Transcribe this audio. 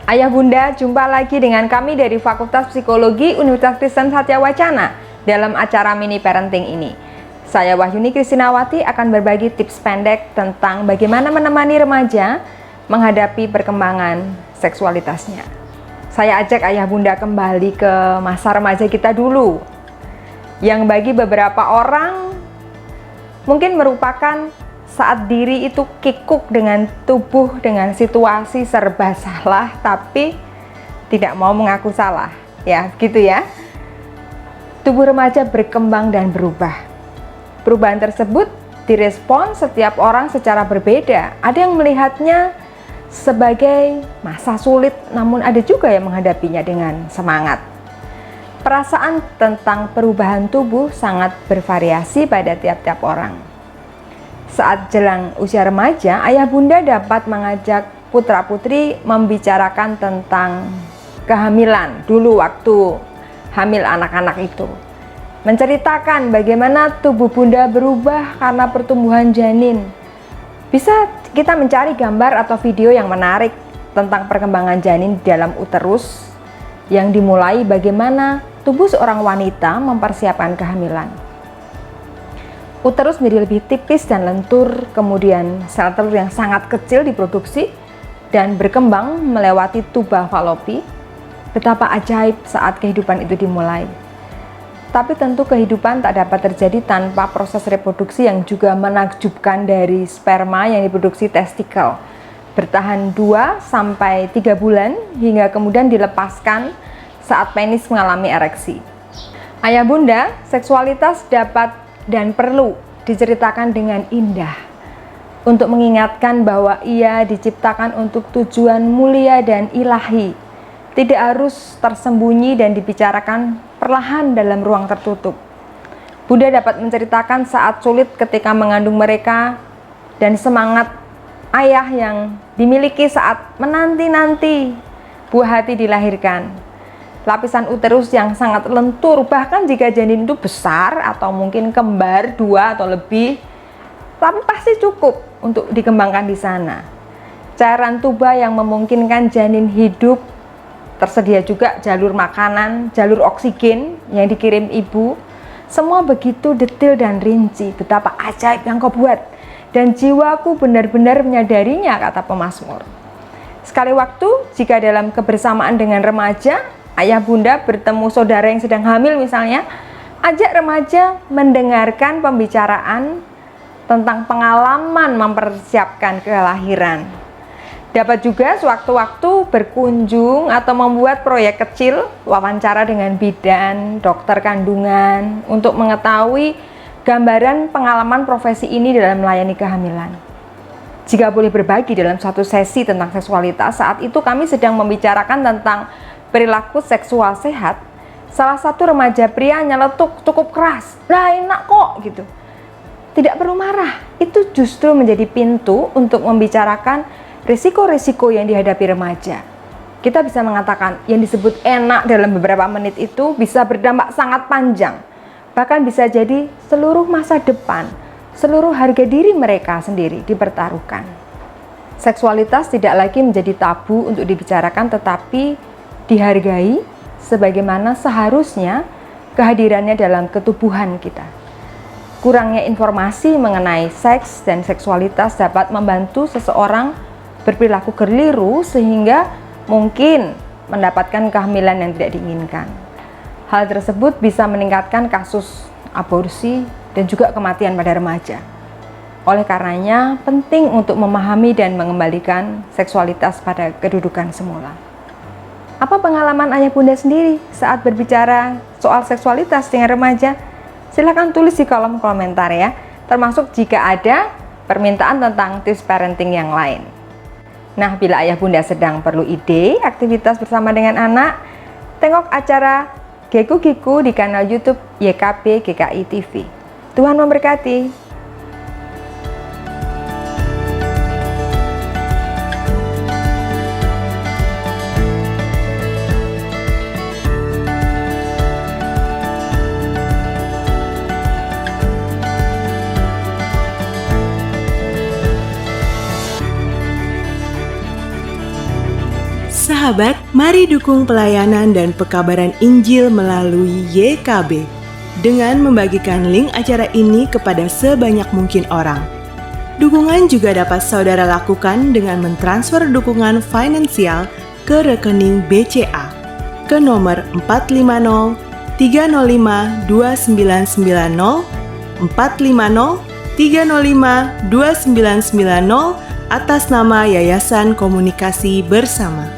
Ayah Bunda, jumpa lagi dengan kami dari Fakultas Psikologi Universitas Kristen Satya Wacana dalam acara mini parenting ini. Saya Wahyuni Kristinawati akan berbagi tips pendek tentang bagaimana menemani remaja menghadapi perkembangan seksualitasnya. Saya ajak ayah bunda kembali ke masa remaja kita dulu, yang bagi beberapa orang mungkin merupakan saat diri itu kikuk dengan tubuh, dengan situasi serba salah, tapi tidak mau mengaku salah. Ya, begitu ya. Tubuh remaja berkembang dan berubah. Perubahan tersebut direspon setiap orang secara berbeda. Ada yang melihatnya sebagai masa sulit, namun ada juga yang menghadapinya dengan semangat. Perasaan tentang perubahan tubuh sangat bervariasi pada tiap-tiap orang. Saat jelang usia remaja, ayah bunda dapat mengajak putra-putri membicarakan tentang kehamilan dulu waktu hamil anak-anak itu. Menceritakan bagaimana tubuh bunda berubah karena pertumbuhan janin. Bisa kita mencari gambar atau video yang menarik tentang perkembangan janin di dalam uterus yang dimulai bagaimana tubuh seorang wanita mempersiapkan kehamilan. Uterus menjadi lebih tipis dan lentur, kemudian sel telur yang sangat kecil diproduksi dan berkembang melewati tuba falopi. Betapa ajaib saat kehidupan itu dimulai. Tapi tentu kehidupan tak dapat terjadi tanpa proses reproduksi yang juga menakjubkan dari sperma yang diproduksi testikel. Bertahan 2-3 bulan hingga kemudian dilepaskan saat penis mengalami ereksi. Ayah bunda, seksualitas dapat dan perlu diceritakan dengan indah untuk mengingatkan bahwa ia diciptakan untuk tujuan mulia dan ilahi, tidak harus tersembunyi dan dibicarakan perlahan dalam ruang tertutup. Bunda dapat menceritakan saat sulit ketika mengandung mereka dan semangat ayah yang dimiliki saat menanti-nanti buah hati dilahirkan. Lapisan uterus yang sangat lentur, bahkan jika janin itu besar atau mungkin kembar 2 atau lebih, tapi pasti cukup untuk dikembangkan di sana. Cairan tuba yang memungkinkan janin hidup, tersedia juga jalur makanan, jalur oksigen yang dikirim ibu. Semua begitu detail dan rinci, betapa ajaib yang kau buat. Dan jiwaku benar-benar menyadarinya, kata pemazmur. Sekali waktu, jika dalam kebersamaan dengan remaja, ayah bunda bertemu saudara yang sedang hamil misalnya, ajak remaja mendengarkan pembicaraan tentang pengalaman mempersiapkan kelahiran. Dapat juga sewaktu-waktu berkunjung atau membuat proyek kecil, wawancara dengan bidan, dokter kandungan, untuk mengetahui gambaran pengalaman profesi ini dalam melayani kehamilan. Jika boleh berbagi dalam satu sesi tentang seksualitas, saat itu kami sedang membicarakan tentang perilaku seksual sehat. Salah satu remaja pria nyeletuk cukup keras, "Lah enak kok," gitu. Tidak perlu marah, itu justru menjadi pintu untuk membicarakan risiko-risiko yang dihadapi remaja. Kita bisa mengatakan yang disebut enak dalam beberapa menit itu bisa berdampak sangat panjang, bahkan bisa jadi seluruh masa depan, seluruh harga diri mereka sendiri dipertaruhkan. Seksualitas tidak lagi menjadi tabu untuk dibicarakan, tetapi dihargai sebagaimana seharusnya kehadirannya dalam ketubuhan kita. Kurangnya informasi mengenai seks dan seksualitas dapat membantu seseorang berperilaku keliru sehingga mungkin mendapatkan kehamilan yang tidak diinginkan. Hal tersebut bisa meningkatkan kasus aborsi dan juga kematian pada remaja. Oleh karenanya, penting untuk memahami dan mengembalikan seksualitas pada kedudukan semula. Apa pengalaman ayah bunda sendiri saat berbicara soal seksualitas dengan remaja? Silahkan tulis di kolom komentar ya, termasuk jika ada permintaan tentang tips parenting yang lain. Nah, bila ayah bunda sedang perlu ide aktivitas bersama dengan anak, tengok acara Geku-Giku di kanal YouTube YKB GKI TV. Tuhan memberkati. Sahabat, mari dukung pelayanan dan pekabaran Injil melalui YKB dengan membagikan link acara ini kepada sebanyak mungkin orang. Dukungan juga dapat saudara lakukan dengan mentransfer dukungan finansial ke rekening BCA ke nomor 450 305 2990 450 305 2990 atas nama Yayasan Komunikasi Bersama.